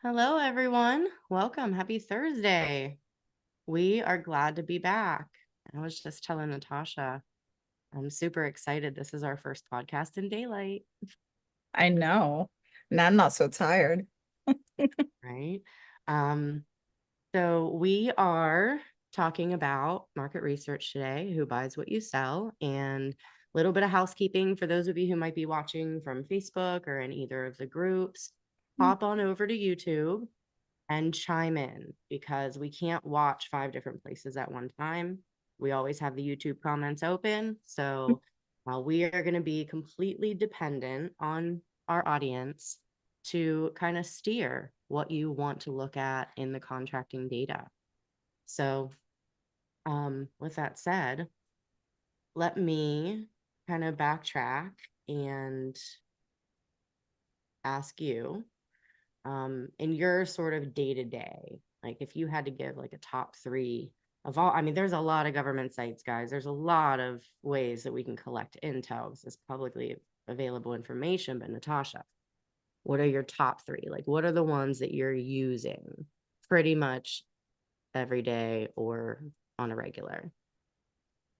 Hello, everyone. Welcome. Happy Thursday. We are glad to be back. I was just telling Natasha, I'm super excited. This is our first podcast in daylight, I know. And I'm not so tired. right? Um, so we are talking about market research today, who buys what you sell, and a little bit of housekeeping for those of you who might be watching from Facebook or in either of the groups. Hop on over to YouTube and chime in because we can't watch 5 different places at one time. We always have the YouTube comments open. So we are going to be completely dependent on our audience to kind of steer what you want to look at in the contracting data. So with that said, let me kind of backtrack and ask you in your sort of day-to-day, like if you had to give like a top 3 of all, I mean, there's a lot of government sites, guys. There's a lot of ways that we can collect intel. This is publicly available information, but Natasha, what are your top 3? Like, what are the ones that you're using pretty much every day or on a regular?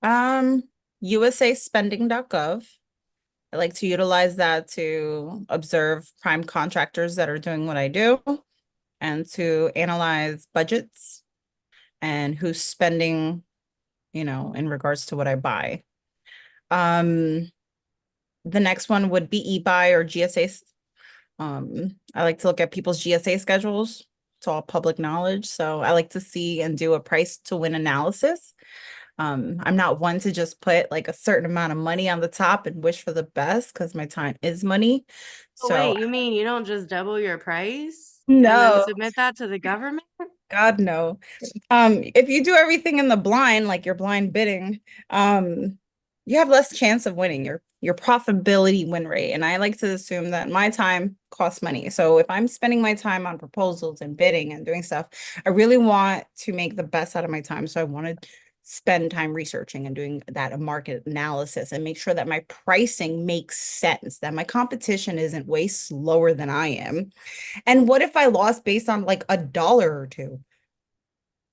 Um, USA I like to utilize that to observe prime contractors that are doing what I do and to analyze budgets and who's spending, in regards to what I buy. Um, the next one would be eBuy or GSA. I like to look at people's GSA schedules. It's all public knowledge. So I like to see and do a price to win analysis. I'm not one to just put like a certain amount of money on the top and wish for the best because my time is money. Oh, So wait, you mean you don't just double your price and then no, submit that to the government? God no. If you do everything in the blind, like you're blind bidding, you have less chance of winning your profitability win rate. And I like to assume that my time costs money. So if I'm spending my time on proposals and bidding and doing stuff, I really want to make the best out of my time. So I want to spend time researching and doing that market analysis and make sure that my pricing makes sense, that my competition isn't way slower than I am. And what if I lost based on like a dollar or two?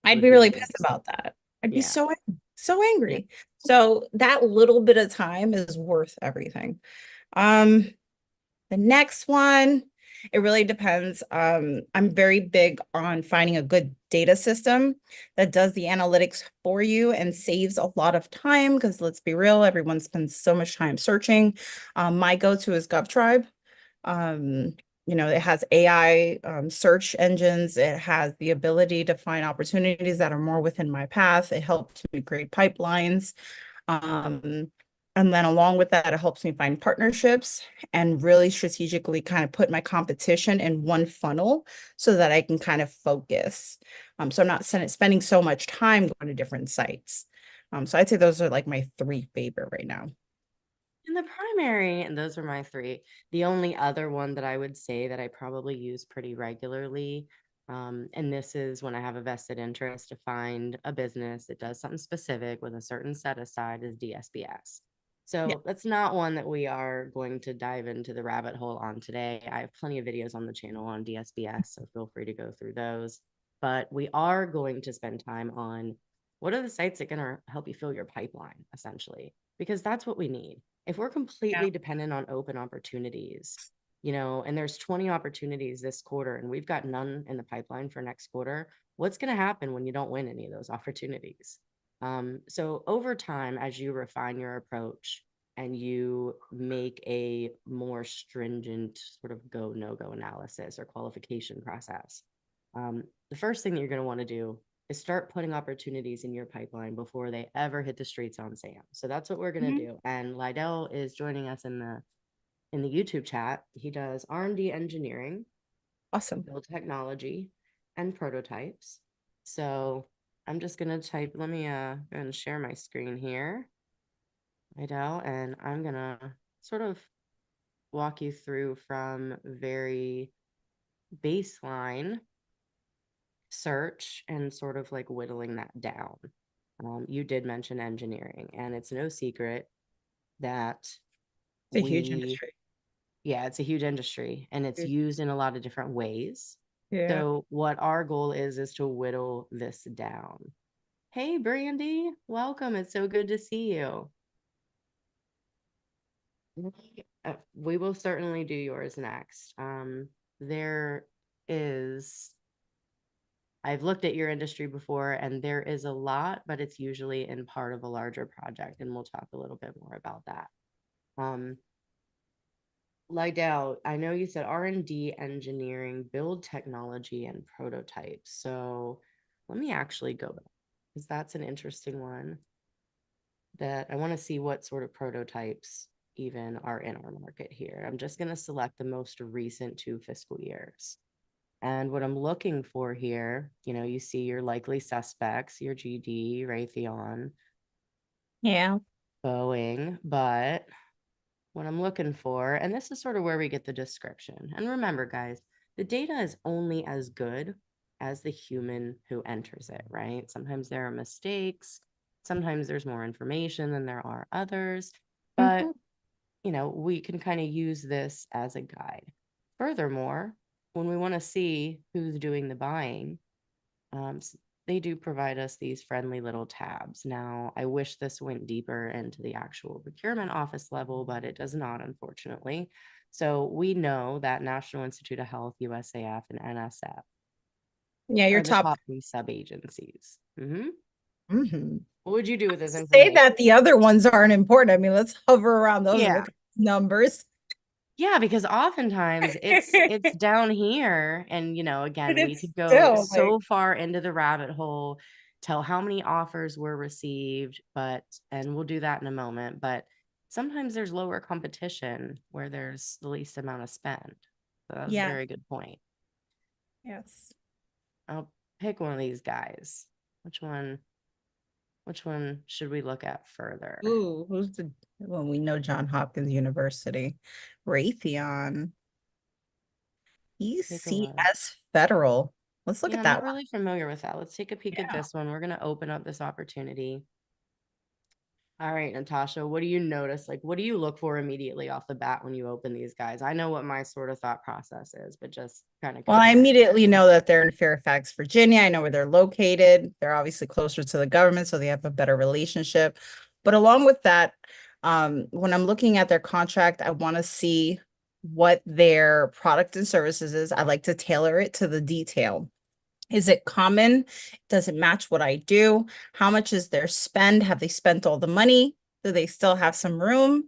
I'd Would be be really pissed devastating. about that. I'd be Yeah. so Yeah. angry. So that little bit of time is worth everything. Um, the next one, it really depends. I'm very big on finding a good data system that does the analytics for you and saves a lot of time because let's be real, everyone spends so much time searching. My go-to is GovTribe. Um, it has AI search engines. It has the ability to find opportunities that are more within my path. It helps me create pipelines. Um, and then along with that, it helps me find partnerships and really strategically kind of put my competition in one funnel so that I can kind of focus. So I'm not spending so much time going to different sites. So I'd say those are like my 3 favorite right now. In the primary, and those are my 3. The only other one that I would say that I probably use pretty regularly, and this is when I have a vested interest to find a business that does something specific with a certain set aside, is DSBS. Yeah. So that's not one that we are going to dive into the rabbit hole on today. I have plenty of videos on the channel on DSBS, so feel free to go through those. But we are going to spend time on what are the sites that are going to help you fill your pipeline, essentially, because that's what we need. If we're Yeah. completely dependent on open opportunities, and there's 20 opportunities this quarter and we've got none in the pipeline for next quarter, what's going to happen when you don't win any of those opportunities? So over time, as you refine your approach and you make a more stringent sort of go, no go analysis or qualification process, the first thing that you're going to want to do is start putting opportunities in your pipeline before they ever hit the streets on SAM. So that's what we're going to Mhm. do. And Lydell is joining us in the YouTube chat. He does R&D engineering, Awesome. build technology, and prototypes. So I'm just going to type, let me go and share my screen here, Lydell, and I'm going to sort of walk you through from very baseline search and sort of like whittling that down. You did mention engineering, and it's no secret that It's a huge we, industry. yeah, it's a huge industry and it's Huge. used in a lot of different ways. Yeah. So what our goal is to whittle this down. Hey, Brandy, welcome. It's so good to see you. We will certainly do yours next. There is, I've looked at your industry before, and there is a lot, but it's usually in part of a larger project, and we'll talk a little bit more about that. Lydell, I know you said R&D, engineering, build technology, and prototypes. So let me actually go back, because that's an interesting one that I want to see what sort of prototypes even are in our market here. I'm just going to select the most recent 2 fiscal years. And what I'm looking for here, you see your likely suspects, your GD, Raytheon, Yeah. Boeing, but what I'm looking for, and this is sort of where we get the description. And remember, guys, the data is only as good as the human who enters it, right? Sometimes there are mistakes, sometimes there's more information than there are others, but Mhm. we can kind of use this as a guide. Furthermore, when we want to see who's doing the buying, um, they do provide us these friendly little tabs. Now, I wish this went deeper into the actual procurement office level, but it does not, unfortunately. So we know that National Institute of Health, USAF, and NSF Yeah, your are the top. top 3 sub-agencies. Mhm. What would you do with this Say information? that the other ones aren't important. I mean, let's hover around those Yeah. because numbers. Yeah, because oftentimes it's But down here, and again, we it's could go still like, so far into the rabbit hole, tell how many offers were received, and we'll do that in a moment, but sometimes there's lower competition where there's the least amount of spend. So that was a yeah, very good point. yes. I'll pick one of these guys. Which one? Which one should we look at further? Ooh, well, we know John Hopkins University. Raytheon. Take a look. ECS Federal. Let's look Yeah, at I'm not that one. really familiar with that. Let's take a peek at Yeah. this one. We're going to open up this opportunity. All right, Natasha, what do you notice? Like, what do you look for immediately off the bat when you open these guys? I know what my sort of thought process is, but just kind of Well, I compare. immediately know that they're in Fairfax, Virginia. I know where they're located. They're obviously closer to the government, so they have a better relationship. But along with that, when I'm looking at their contract, I want to see what their product and services is. I like to tailor it to the detail. Is it common? Does it match what I do? How much is their spend? Have they spent all the money? Do they still have some room?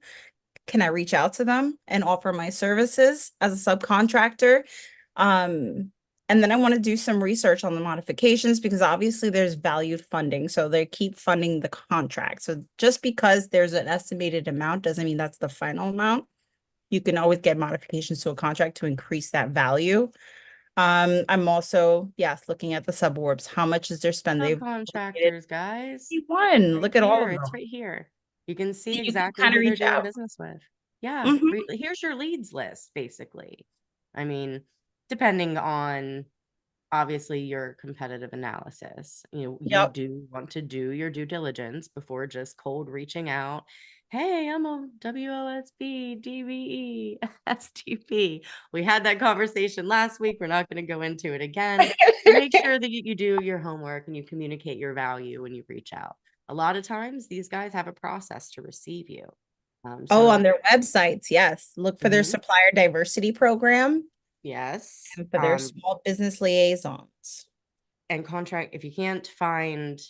Can I reach out to them and offer my services as a subcontractor? Um, and then I want to do some research on the modifications because obviously there's valued funding. So they keep funding the contract. So just because there's an estimated amount doesn't mean that's the final amount. You can always get modifications to a contract to increase that value. I'm also, yes, looking at the suborbs. How much is their spend? They've located Subcontractors, guys. one. Right Look at all here. of It's them. right here. You can see You can exactly kind of who they're reach doing out. business with. Yeah, Mhm. here's your leads list, basically. I mean, depending on obviously your competitive analysis. You Yep. do want to do your due diligence before just cold reaching out. Hey, I'm a WOSB, DVE, STP. We had that conversation last week. We're not going to go into it again. But make sure that you do your homework and you communicate your value when you reach out. A lot of times, these guys have a process to receive you. Oh, on So, their websites, yes. Look for their mhm, supplier diversity program yes. and for their small business liaisons. And contract, if you can't find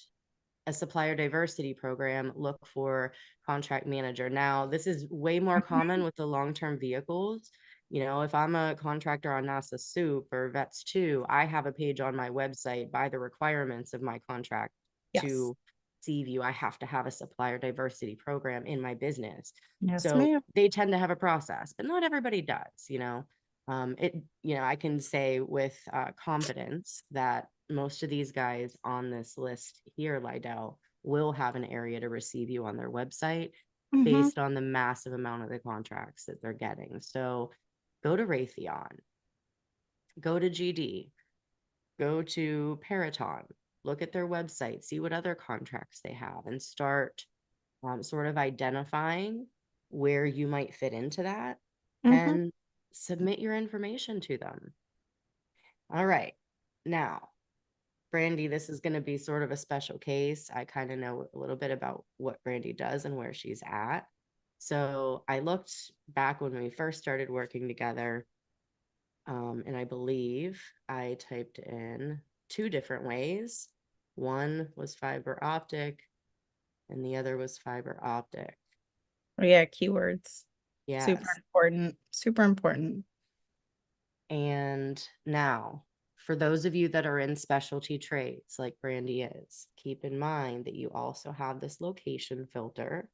a supplier diversity program, look for contract manager. Now, this is way more common Mhm. with the long-term vehicles. If I'm a contractor on NASA Soup or Vets 2, I have a page on my website by the requirements of my contract Yes. to see you. I have to have a supplier diversity program in my business. Yes, So ma'am. they tend to have a process, but not everybody does, I can say with confidence that most of these guys on this list here, Lydell, will have an area to receive you on their website Hmm. based on the massive amount of the contracts that they're getting. So go to Raytheon, go to GD, go to Paraton, look at their website, see what other contracts they have, and start sort of identifying where you might fit into that Hmm. and submit your information to them. All right. Now, Brandy, this is going to be sort of a special case. I kind of know a little bit about what Brandy does and where she's at. So I looked back when we first started working together, and I believe I typed in two different ways. One was fiber optic, and the other was fiber optic. Oh, yeah, keywords. Super Yes. important. Super important. And now, for those of you that are in specialty trades like Brandy is, keep in mind that you also have this location filter.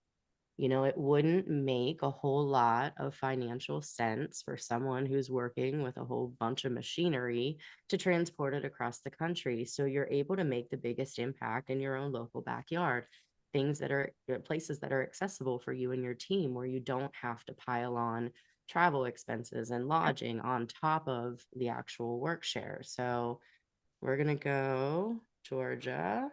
You know, it wouldn't make a whole lot of financial sense for someone who's working with a whole bunch of machinery to transport it across the country. So you're able to make the biggest impact in your own local backyard. Things that are places that are accessible for you and your team where you don't have to pile on travel expenses and lodging on top of the actual work share. So we're going to go Georgia.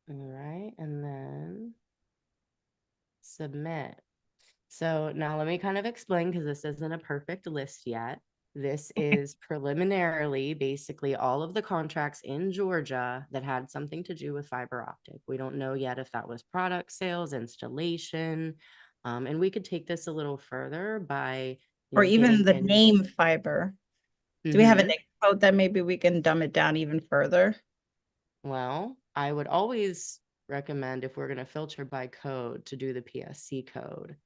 All right. And then submit. So now let me kind of explain because this isn't a perfect list yet. This is preliminarily basically all of the contracts in Georgia that had something to do with fiber optic. We don't know yet if that was product sales, installation, and we could take this a little further by, Or even getting the in. name fiber. Do we have a Mhm. name code that maybe we can dumb it down even further? Well, I would always recommend if we're going to filter by code to do the PSC code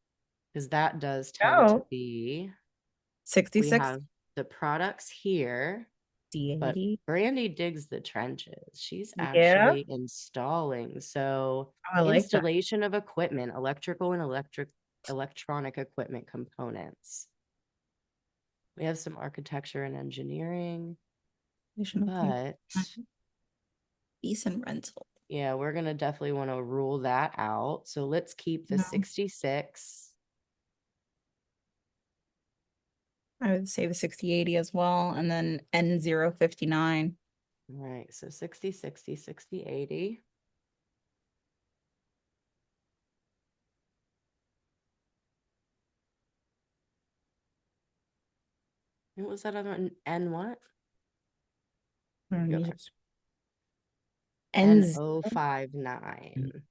because that does tend to Oh, be. We 66 have the products here, but D80. Brandy digs the trenches. She's Yeah, actually installing. So I like that. installation of equipment, electrical and electronic equipment components. We have some architecture and engineering, Additional key but decent rental. yeah, we're gonna definitely want to rule that out. So let's keep the No, 66. I would say the 6080 as well, and then N059. All right, so 60, 60, 60, 80. What was that other one? N what? Okay. N. N059.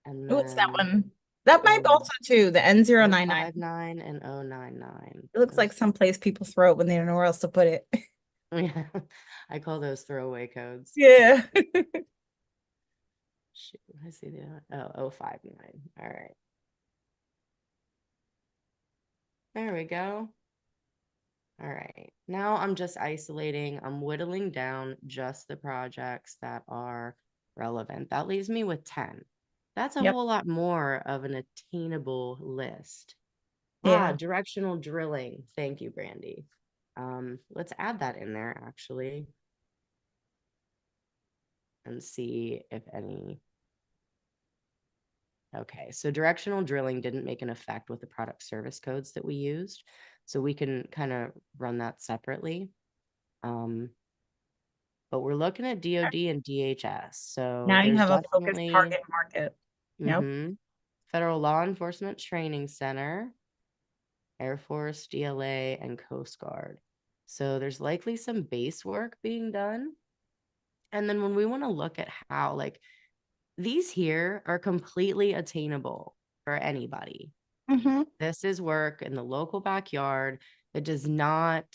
And What's that then one? That might O also too, the N099. 059 and 099. It looks like Those, someplace people throw it when they don't know where else to put it. yeah, I call those throwaway codes. Yeah. Shoot, I see the other. Oh, 059. All right. There we go. All right. Now I'm just isolating, I'm whittling down just the projects that are relevant. That leaves me with 10. That's a Yep. whole lot more of an attainable list. Yeah. Directional drilling. Thank you, Brandy. Let's add that in there actually and see if any. Okay, so directional drilling didn't make an effect with the product service codes that we used. So we can kind of run that separately. Um, but we're looking at DoD and DHS. So Now you there's have a focused definitely target market. Yep. Federal Law Enforcement Training Center, Air Force, DLA, and Coast Guard. So there's likely some base work being done. And then when we want to look at how, like, these here are completely attainable for anybody. Mm-hmm. This is work in the local backyard that does not,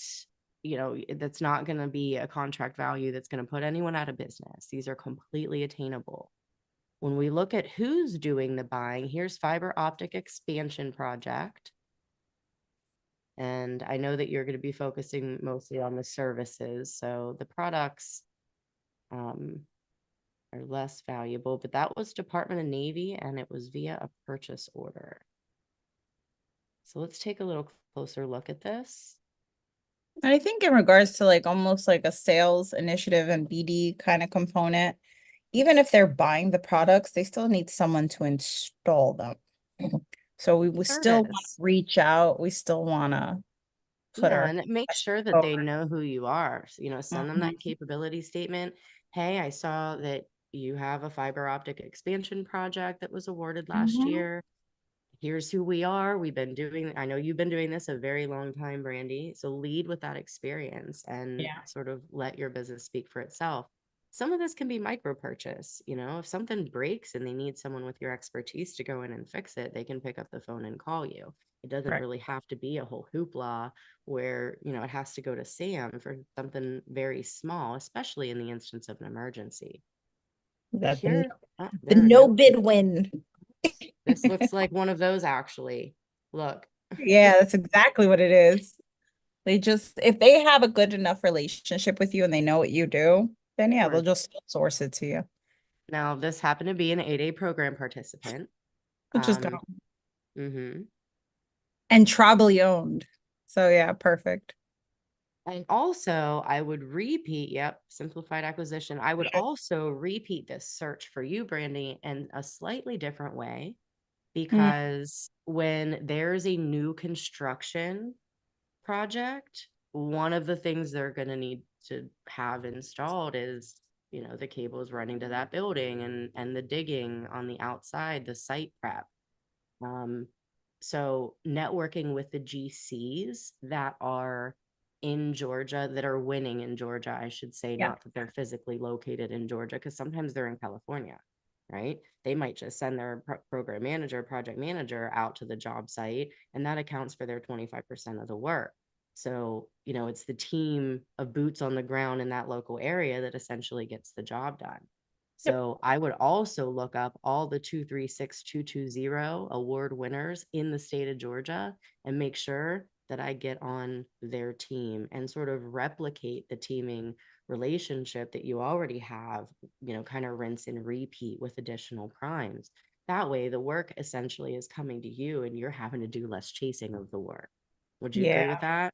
that's not going to be a contract value that's going to put anyone out of business. These are completely attainable. When we look at who's doing the buying, here's fiber optic expansion project. And I know that you're going to be focusing mostly on the services. So the products are less valuable, but that was Department of Navy and it was via a purchase order. So let's take a little closer look at this. And I think in regards to like almost like a sales initiative and BD kind of component, even if they're buying the products, they still need someone to install them. So we still want to Service. reach out. We still want to put Yeah, our and make best sure that they forward. know who you are. So, send them that Mhm. capability statement. Hey, I saw that you have a fiber optic expansion project that was awarded last Mhm. year. here's who we are. I know you've been doing this a very long time, Brandy. So lead with that experience and Yeah. sort of let your business speak for itself. Some of this can be micro purchase. If something breaks and they need someone with your expertise to go in and fix it, they can pick up the phone and call you. It doesn't Right. really have to be a whole hoopla where, it has to go to Sam for something very small, especially in the instance of an emergency. That Here, the there are no no bid win. this looks like one of those actually. Look. Yeah, that's exactly what it is. They just, if they have a good enough relationship with you and they know what you do, then yeah, they'll Sure. just source it to you. Now, this happened to be an 8A program participant. Which is go. Um, mhm. And tribally owned. So yeah, perfect. And also, I would repeat, yep, simplified acquisition. I would also repeat this search for you, Brandy, in a slightly different way, Mm, because when there's a new construction project, one of the things they're going to need to have installed is, the cables running to that building and the digging on the outside, the site prep. Um, so networking with the GCs that are in Georgia, that are winning in Georgia, I should say, yeah. not that they're physically located in Georgia, because sometimes they're in California, right? They might just send their program manager, project manager out to the job site, and that accounts for their 25% of the work. So, it's the team of boots on the ground in that local area that essentially gets the job done. Yep. So I would also look up all the 236220 award winners in the state of Georgia and make sure that I get on their team and sort of replicate the teaming relationship that you already have, kind of rinse and repeat with additional primes. That way, the work essentially is coming to you and you're having to do less chasing of the work. Would you Yeah, agree with that?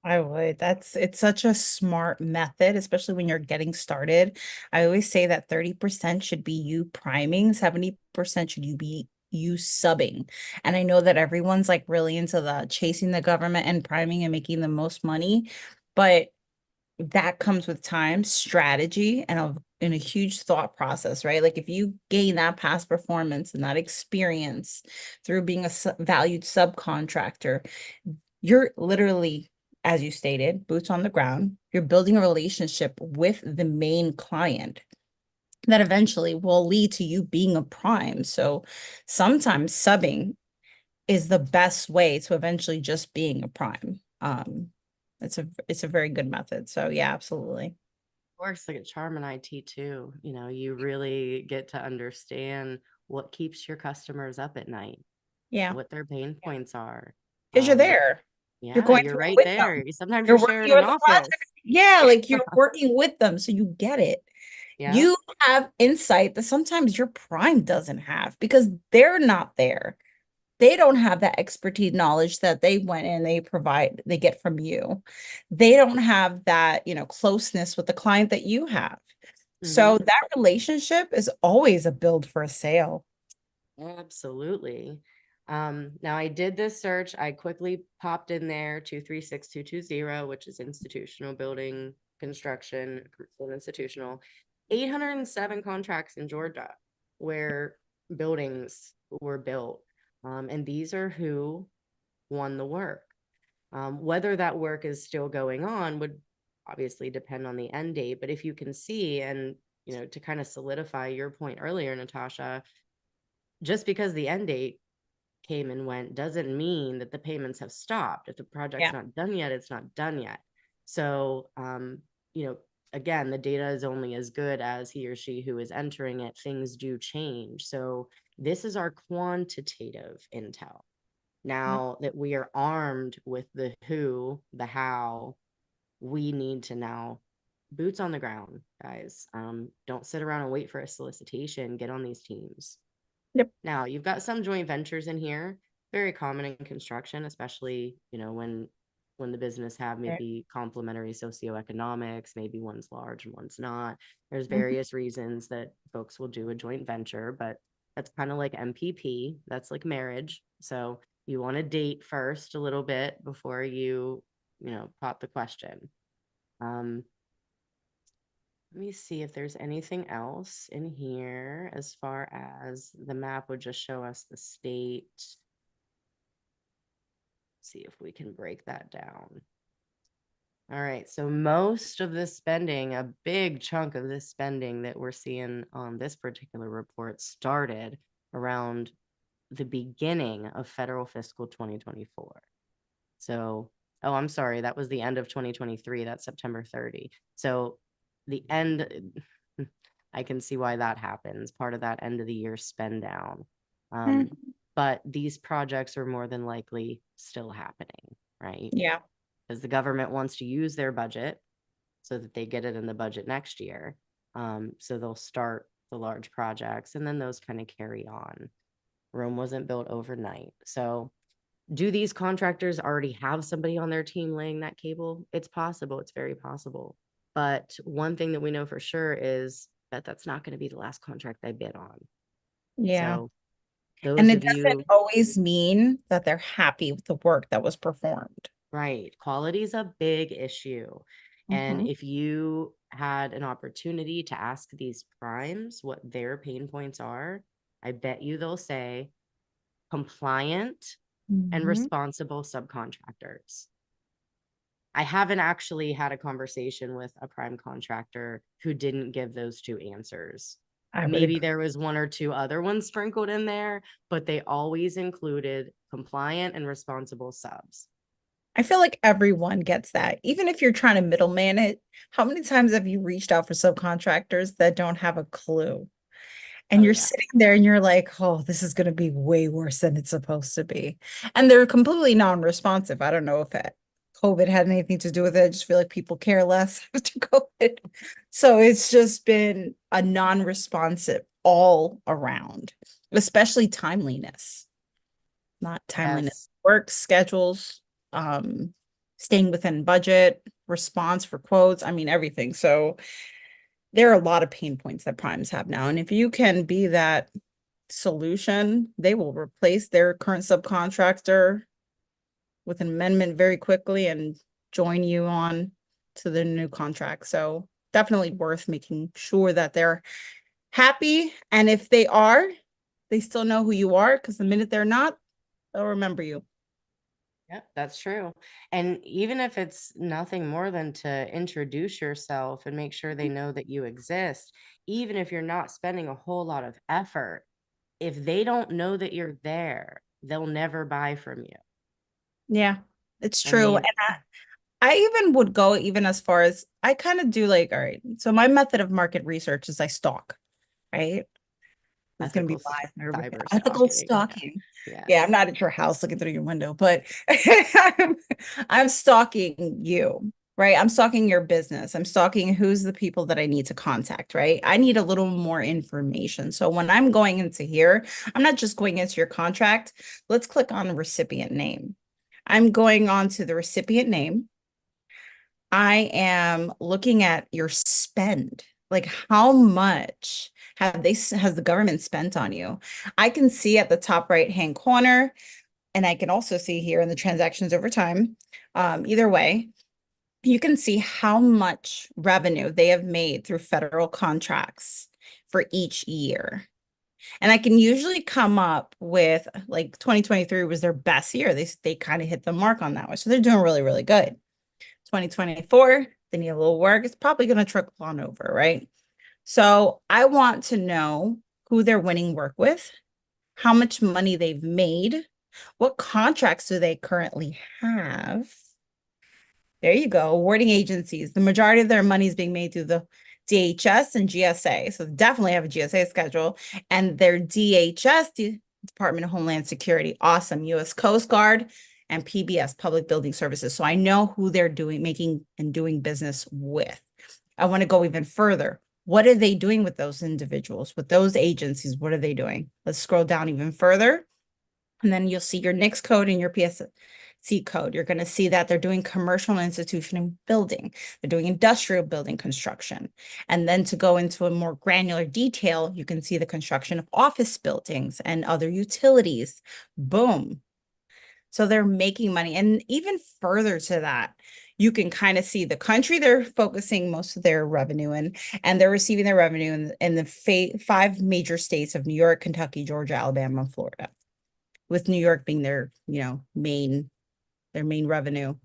I would. It's such a smart method, especially when you're getting started. I always say that 30% should be you priming, 70% should be you subbing. And I know that everyone's like really into the chasing the government and priming and making the most money, but that comes with time, strategy, and a huge thought process, right? Like if you gain that past performance and that experience through being a valued subcontractor, you're literally, as you stated, boots on the ground. You're building a relationship with the main client that eventually will lead to you being a prime. So sometimes subbing is the best way to eventually just being a prime. It's a very good method. So yeah, absolutely. Works like a charm in IT too. You really get to understand what keeps your customers up at night, Yeah. what their pain points are. Because you're Um, there. You're yeah, going you're through it right with them. there. Sometimes You're you're working sharing an with the project. office. Yeah, like you're working with them, so you get it. Yep. You have insight that sometimes your prime doesn't have because they're not there. They don't have that expertise knowledge that they went and they get from you. They don't have that, closeness with the client that you have. So Hmm. that relationship is always a build for a sale. Absolutely. Now I did this search. I quickly popped in there 236220, which is institutional building construction, commercial institutional. 807 contracts in Georgia where buildings were built. And these are who won the work. Whether that work is still going on would obviously depend on the end date. But if you can see, and to kind of solidify your point earlier, Natasha, just because the end date came and went doesn't mean that the payments have stopped. If the project's Yeah. not done yet, it's not done yet. So, you know, again, the data is only as good as he or she who is entering it. Things do change. So, this is our quantitative intel. Yep. Now that we are armed with the who, the how, we need to now boots on the ground, guys. Don't sit around and wait for a solicitation. Get on these teams. Yep. Now, you've got some joint ventures in here, very common in construction, especially, when the business have Right. maybe complementary socioeconomics, maybe one's large and one's not. There's Mhm. various reasons that folks will do a joint venture, but that's kind of like MPP. That's like marriage. So you want to date first a little bit before pop the question. Um, Let me see if there's anything else in here as far as the map would just show us the state. see if we can break that down. All right, so most of this spending, a big chunk of this spending that we're seeing on this particular report started around the beginning of federal fiscal 2024. So, oh, I'm sorry, that was the end of 2023. That's September 30. So the end, I can see why that happens. Part of that end of the year spend down. Mm, But these projects are more than likely still happening, right? yeah. Because the government wants to use their budget so that they get it in the budget next year. So they'll start the large projects and then those kind of carry on. Rome wasn't built overnight. So do these contractors already have somebody on their team laying that cable? It's possible. It's very possible. But one thing that we know for sure is that that's not going to be the last contract they bid on. Yeah. So And those it of doesn't you, always mean that they're happy with the work that was performed. right, quality is a big issue. And Mhm. if you had an opportunity to ask these primes what their pain points are, I bet you they'll say compliant and Mhm. responsible subcontractors. I haven't actually had a conversation with a prime contractor who didn't give those two answers. I would Maybe agree. there was one or two other ones sprinkled in there, but they always included compliant and responsible subs. I feel like everyone gets that. Even if you're trying to middleman it, how many times have you reached out for subcontractors that don't have a clue? And Oh, you're yeah. sitting there and you're like, oh, this is going to be way worse than it's supposed to be. And they're completely non-responsive. I don't know if COVID had anything to do with it. I just feel like people care less after COVID. So it's just been a non-responsive all around, especially timeliness, not timeliness, Yes. work schedules, um, staying within budget, response for quotes. I mean, everything. So there are a lot of pain points that primes have now. And if you can be that solution, they will replace their current subcontractor with an amendment very quickly and join you on to the new contract. So definitely worth making sure that they're happy. And if they are, they still know who you are, because the minute they're not, they'll remember you. Yep, that's true. And even if it's nothing more than to introduce yourself and make sure they know that you exist, even if you're not spending a whole lot of effort, if they don't know that you're there, they'll never buy from you. Yeah, it's I true. And mean, I even would go even as far as I kind of do like, all right, so my method of market research is I stalk, right? It's going to ethical be live and everybody. cyber Ethical stalking. stalking. Yeah, I'm Yes. not at your house looking through your window, but I'm stalking you, right? I'm stalking your business. I'm stalking who's the people that I need to contact, right? I need a little more information. So when I'm going into here, I'm not just going into your contract. Let's click on the recipient name. I'm going on to the recipient name. I am looking at your spend. Like how much has the government spent on you? I can see at the top right hand corner, and I can also see here in the transactions over time. Either way, you can see how much revenue they have made through federal contracts for each year. And I can usually come up with like 2023 was their best year. They kind of hit the mark on that one. So they're doing really, really good. 2024, they need a little work. It's probably going to trickle on over, right? So I want to know who they're winning work with, how much money they've made, what contracts do they currently have. There you go. Awarding agencies. The majority of their money is being made through the DHS and GSA. So definitely have a GSA schedule. And their DHS, Department of Homeland Security, awesome. US Coast Guard and PBS, Public Building Services. So I know who they're making and doing business with. I want to go even further. What are they doing with those individuals, with those agencies? What are they doing? Let's scroll down even further. And then you'll see your NAICS code and your PSC code. You're going to see that they're doing commercial and institutional building. They're doing industrial building construction. And then to go into a more granular detail, you can see the construction of office buildings and other utilities. Boom. So they're making money. And even further to that, you can kind of see the country they're focusing most of their revenue in, and they're receiving their revenue in the five major states of New York, Kentucky, Georgia, Alabama, and Florida, with New York being their, main their main revenue.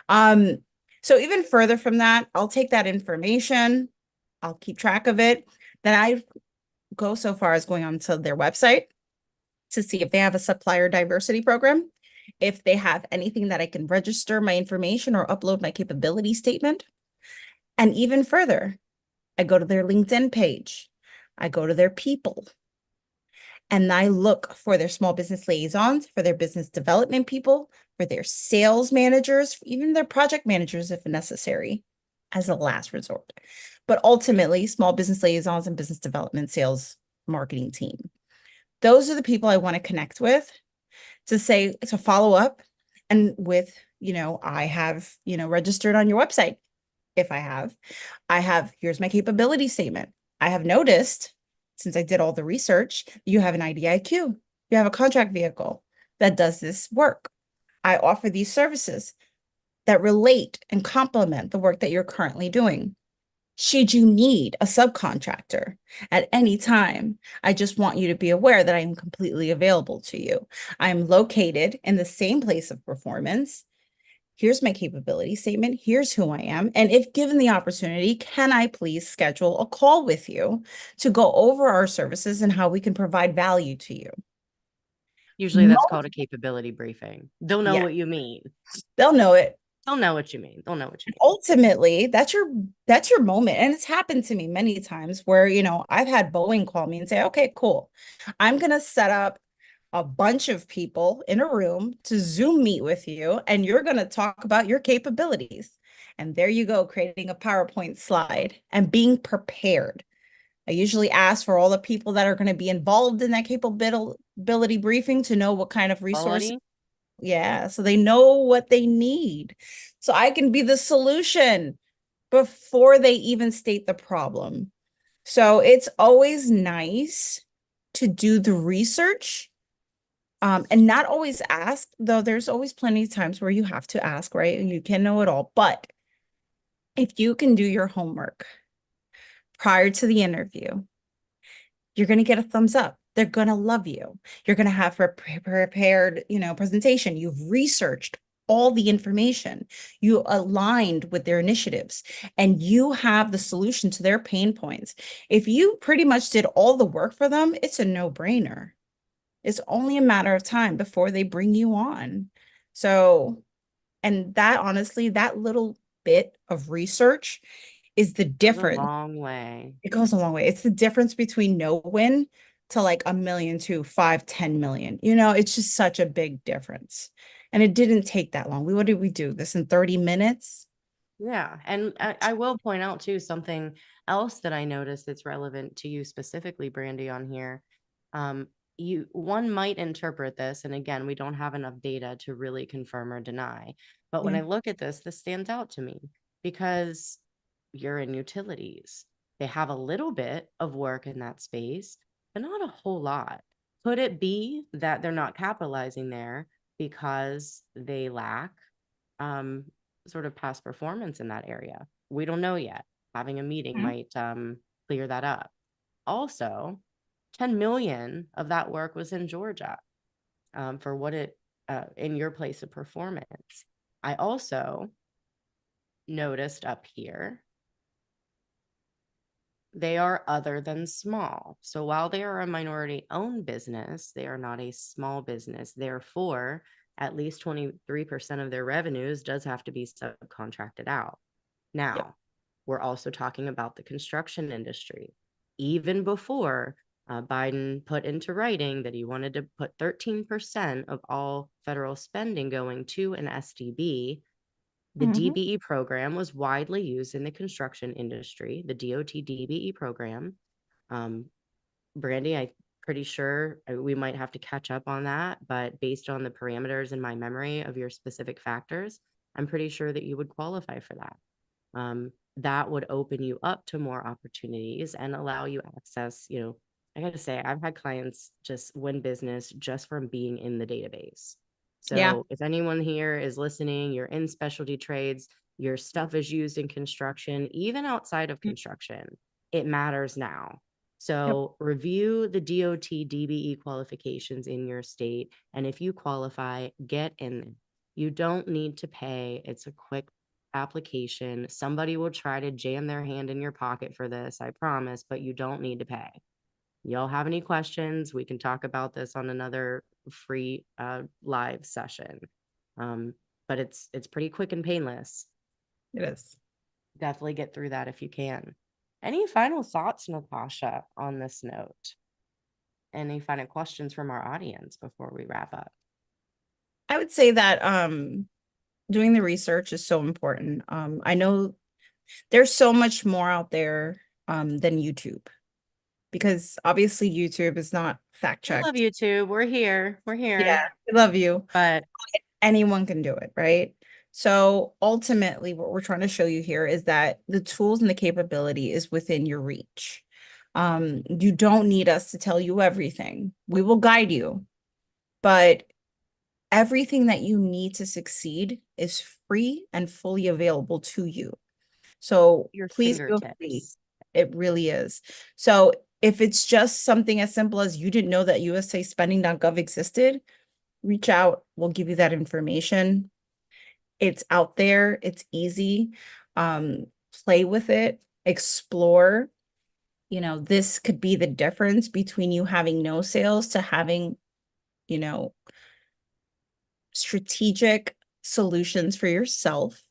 Um, so even further from that, I'll take that information, I'll keep track of it. Then I go so far as going onto their website to see if they have a supplier diversity program, if they have anything that I can register my information or upload my capability statement. And even further, I go to their LinkedIn page, I go to their people, and I look for their small business liaisons, for their business development people, for their sales managers, even their project managers if necessary, as a last resort. But ultimately, small business liaisons and business development sales marketing team. Those are the people I want to connect with to follow up. And with, I have, registered on your website. If I have, here's my capability statement. I have noticed, since I did all the research, you have an IDIQ, you have a contract vehicle that does this work. I offer these services that relate and complement the work that you're currently doing. Should you need a subcontractor at any time, I just want you to be aware that I am completely available to you. I'm located in the same place of performance. Here's my capability statement. Here's who I am. And if given the opportunity, can I please schedule a call with you to go over our services and how we can provide value to you? Usually that's called Most, a capability briefing. They'll know yeah, what you mean. they'll know it. They'll know what you mean. They'll know what you mean. Ultimately, that's your moment. And it's happened to me many times where, I've had Boeing call me and say, okay, cool. I'm gonna set up a bunch of people in a room to Zoom meet with you, and you're going to talk about your capabilities. And there you go, creating a PowerPoint slide and being prepared. I usually ask for all the people that are going to be involved in that capability briefing to know what kind of resources. Quality. Yeah, so they know what they need. So I can be the solution before they even state the problem. So it's always nice to do the research, and not always ask, though there's always plenty of times where you have to ask, right? And you can know it all. But if you can do your homework prior to the interview, you're going to get a thumbs up. They're going to love you. You're going to have a prepared, presentation. You've researched all the information. You aligned with their initiatives and you have the solution to their pain points. If you pretty much did all the work for them, it's a no-brainer. It's only a matter of time before they bring you on. So, and that honestly, that little bit of research is the Goes a difference. long way. It goes a long way. It's the difference between no win to like 1 million to 5, 10 million. It's just such a big difference. And it didn't take that long. What did we do? This in 30 minutes? Yeah. And I will point out too something else that I noticed that's relevant to you specifically, Brandy, on here. Um, one might interpret this, and again, we don't have enough data to really confirm or deny. But when Yeah. I look at this stands out to me because you're in utilities. They have a little bit of work in that space, but not a whole lot. Could it be that they're not capitalizing there because they lack um, sort of past performance in that area? We don't know yet. Having a meeting Mhm. might clear that up. Also, 10 million of that work was in Georgia for what it in your place of performance. I also noticed up here they are other than small. So while they are a minority owned business, they are not a small business. Therefore, at least 23% of their revenues does have to be subcontracted out. Yep. Now, we're also talking about the construction industry. Even before Biden put into writing that he wanted to put 13% of all federal spending going to an SDB, the Mhm. DBE program was widely used in the construction industry, the DOT DBE program. Um, Brandy, I'm pretty sure we might have to catch up on that, but based on the parameters in my memory of your specific factors, I'm pretty sure that you would qualify for that. That would open you up to more opportunities and allow you access. I got to say, I've had clients just win business just from being in the database. Yeah. So if anyone here is listening, you're in specialty trades, your stuff is used in construction, even outside of construction, it matters now. Yep. So review the DOT DBE qualifications in your state. And if you qualify, get in. You don't need to pay. It's a quick application. Somebody will try to jam their hand in your pocket for this, I promise, but you don't need to pay. Y'all have any questions? We can talk about this on another free live session. Um, but it's pretty quick and painless. It is. Definitely get through that if you can. Any final thoughts, Natasha, on this note? Any final questions from our audience before we wrap up? I would say that doing the research is so important. I know there's so much more out there than YouTube, because obviously YouTube is not fact We love checked. YouTube. We're here. We're Yeah, here. I love you. But Anyone can do it, right? So ultimately, what we're trying to show you here is that the tools and the capability is within your reach. You don't need us to tell you everything. We will guide you, but everything that you need to succeed is free and fully available to you. So your please feel free. fingertips. It really is. So if it's just something as simple as you didn't know that USA spending.gov existed, reach out. We'll give you that information. It's out there. It's easy. Um, Play with it, explore. This could be the difference between you having no sales to having, you know, strategic solutions for yourself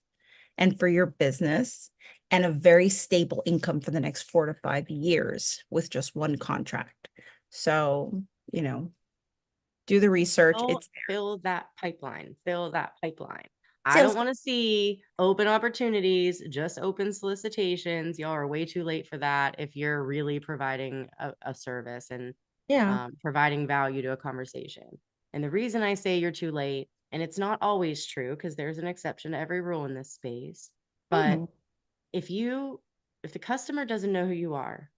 and for your business, and a very stable income for the next 4 to 5 years with just one contract. So, do the research. It's Fill that pipeline. Fill that pipeline. I don't sales. want to see open opportunities, just open solicitations. Y'all are way too late for that if you're really providing a service and Yeah. providing value to a conversation. And the reason I say you're too late, and it's not always true because there's an exception to every rule in this space, but Mhm. if the customer doesn't know who you are,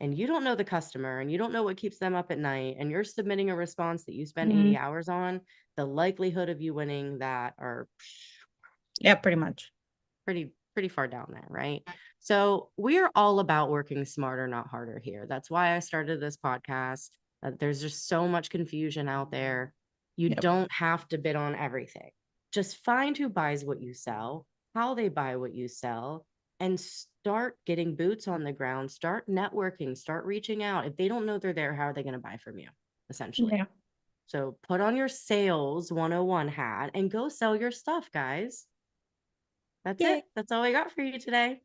and you don't know the customer and you don't know what keeps them up at night, and you're submitting a response that you spent 80 Mhm. hours on, the likelihood of you winning that are Yeah, pretty much. pretty far down there, right? So we're all about working smarter, not harder here. That's why I started this podcast. There's just so much confusion out there. You Yep. don't have to bid on everything. Just find who buys what you sell, how they buy what you sell, and start getting boots on the ground, start networking, start reaching out. If they don't know they're there, how are they going to buy from you, essentially? Yeah. So put on your sales 101 hat and go sell your stuff, guys. That's it. Yay. That's all I got for you today.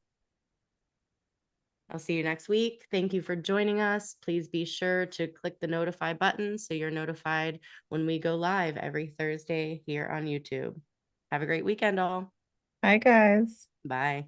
I'll see you next week. Thank you for joining us. Please be sure to click the notify button so you're notified when we go live every Thursday here on YouTube. Have a great weekend, all. Bye, guys. Bye.